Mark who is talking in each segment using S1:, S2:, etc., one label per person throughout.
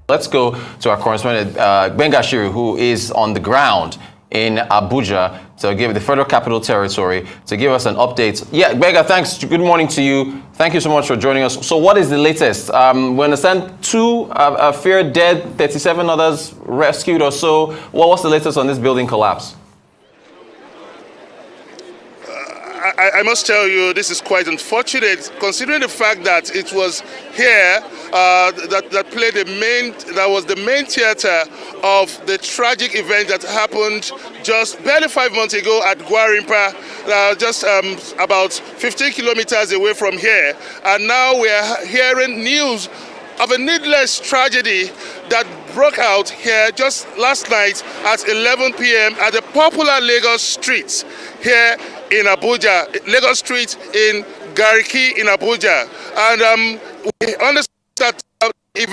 S1: Let's go to our correspondent, Gbenga Shiru, who is on the ground in Abuja, to give the Federal Capital Territory, to give us an update. Yeah, Gbenga, thanks. Good morning to you. Thank you so much for joining us. So what is the latest? We understand 2 feared dead, 37 others rescued or so. What's the latest on this building collapse?
S2: I must tell you, this is quite unfortunate, considering the fact that it was here that was the main theater of the tragic event that happened just barely 5 months ago at Gwarimpa, just about 15 kilometers away from here. And now we are hearing news of a needless tragedy that broke out here just last night at 11 p.m. at the popular Lagos Street here in Abuja, Lagos Street in Gariki in Abuja. And we understand that the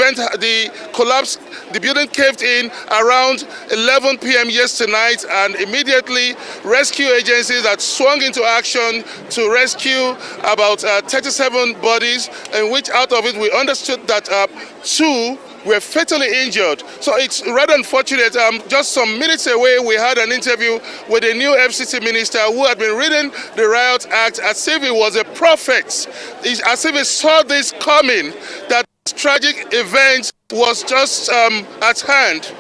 S2: building caved in around 11 p.m. yesterday night, and immediately rescue agencies had swung into action to rescue about 37 bodies, in which out of it we understood that 2 were fatally injured. So it's rather unfortunate. Just some minutes away, we had an interview with a new FCT minister who had been reading the Riot Act as if he was a prophet, as if he saw this coming, that this tragic event was just at hand.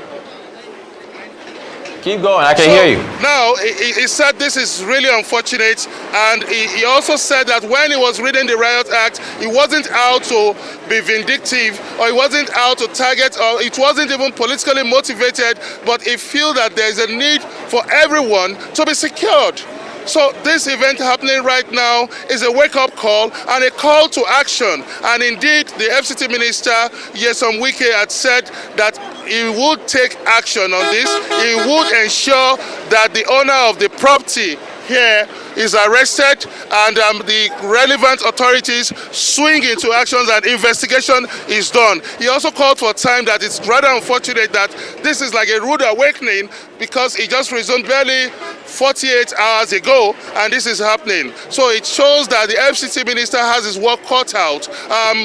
S1: Keep going, I can hear you.
S2: Now, he said this is really unfortunate, and he also said that when he was reading the Riot Act, he wasn't out to be vindictive, or he wasn't out to target, or it wasn't even politically motivated, but he feels that there is a need for everyone to be secured. So this event happening right now is a wake-up call and a call to action. And indeed, the FCT minister, Nyesom Wike, had said that he would take action on this. He would ensure that the owner of the property here is arrested, and the relevant authorities swing into actions and investigation is done. He also called for time, that it's rather unfortunate that this is like a rude awakening, because it just resumed barely 48 hours ago and this is happening. So it shows that the FCT minister has his work cut out.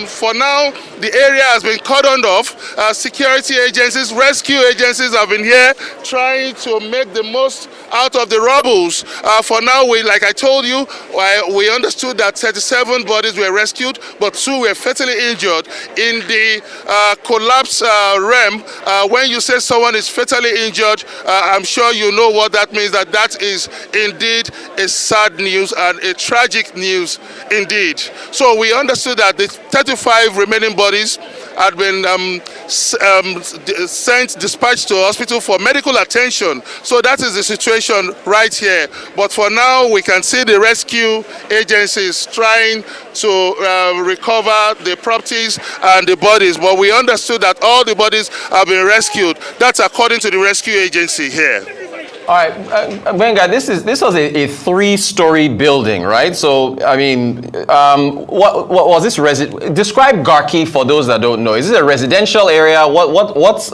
S2: For now, the area has been cordoned off. Security agencies, rescue agencies have been here trying to make the most out of the rubbles. For now, like I told you, we understood that 37 bodies were rescued, but 2 were fatally injured. In the collapse realm, when you say someone is fatally injured, I'm sure you know what that means, that is indeed a sad news and a tragic news indeed. So we understood that the 35 remaining bodies had been dispatched to hospital for medical attention. So that is the situation right here. But for now, we can see the rescue agencies trying to recover the properties and the bodies. But we understood that all the bodies have been rescued. That's according to the rescue agency here.
S1: All right, Gbenga, this was a 3-story building, right? So, I mean, what was this? Describe Garki for those that don't know. Is this a residential area? What's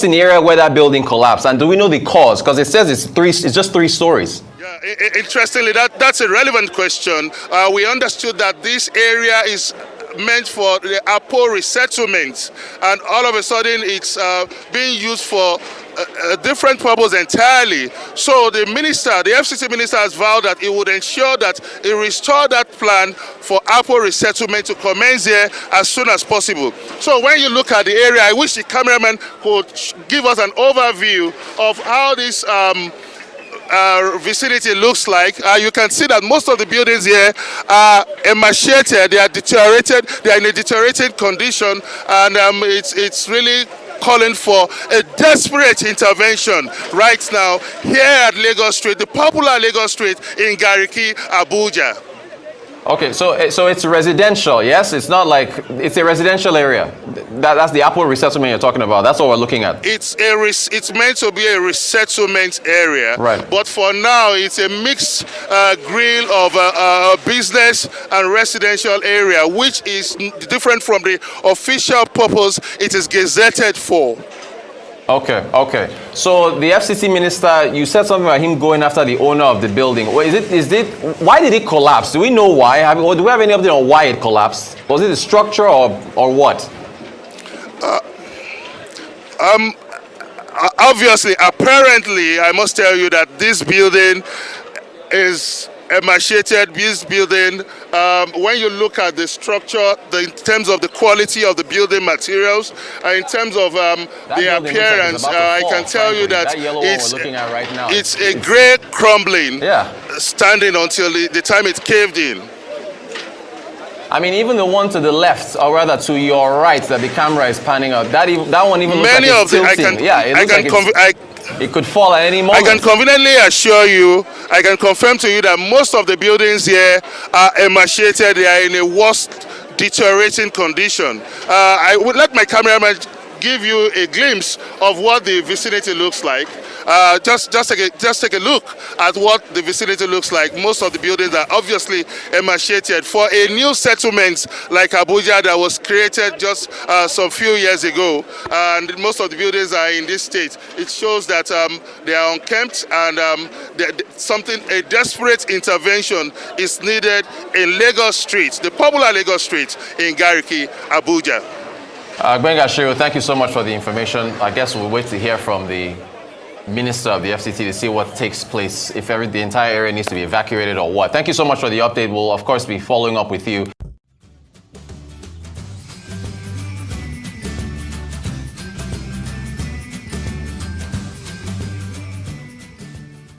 S1: in the area where that building collapsed? And do we know the cause? Because it says it's just 3 stories.
S2: Yeah, interestingly, that's a relevant question. We understood that this area is meant for the Apo resettlement, and all of a sudden it's being used for a different purpose entirely. So the FCT minister has vowed that he would ensure that he restore that plan for Apo resettlement to commence here as soon as possible. So when you look at the area, I wish the cameraman could give us an overview of how this vicinity looks like. You can see that most of the buildings here are emaciated, they are deteriorated, they are in a deteriorated condition, and it's really calling for a desperate intervention right now here at Lagos Street, the popular Lagos Street in Gariki, Abuja.
S1: Okay, so it's residential, yes? It's not like, it's a residential area. That's the Apple resettlement you're talking about. That's what we're looking at.
S2: It's meant to be a resettlement area.
S1: Right.
S2: But for now, it's a mixed grill of business and residential area, which is different from the official purpose it is gazetted for.
S1: Okay. So the FCT minister, you said something about him going after the owner of the building. Why did it collapse? Do we know why? Do we have any update on why it collapsed? Was it the structure or what?
S2: Obviously, apparently, I must tell you that this building is emaciated. This building, when you look at the structure, in terms of the quality of the building materials, in terms of the appearance, I can tell you that it's a great crumbling, standing until the time it caved in.
S1: I mean, even the one to the left, or rather to your right, that the camera is panning out, that one even looks like it's tilting. It could fall at any moment.
S2: I can conveniently assure you, I can confirm to you that most of the buildings here are emaciated. They are in a worse deteriorating condition. I would let my cameraman give you a glimpse of what the vicinity looks like. Just take a look at what the vicinity looks like. Most of the buildings are obviously emaciated. For a new settlement like Abuja that was created just some few years ago, and most of the buildings are in this state, it shows that they are unkempt, and a desperate intervention is needed in Lagos Street, the popular Lagos Street in Gariki, Abuja.
S1: Gbenga Shiru, thank you so much for the information. I guess we'll wait to hear from the Minister of the FCT to see what takes place, if the entire area needs to be evacuated or what. Thank you so much for the update. We'll, of course, be following up with you.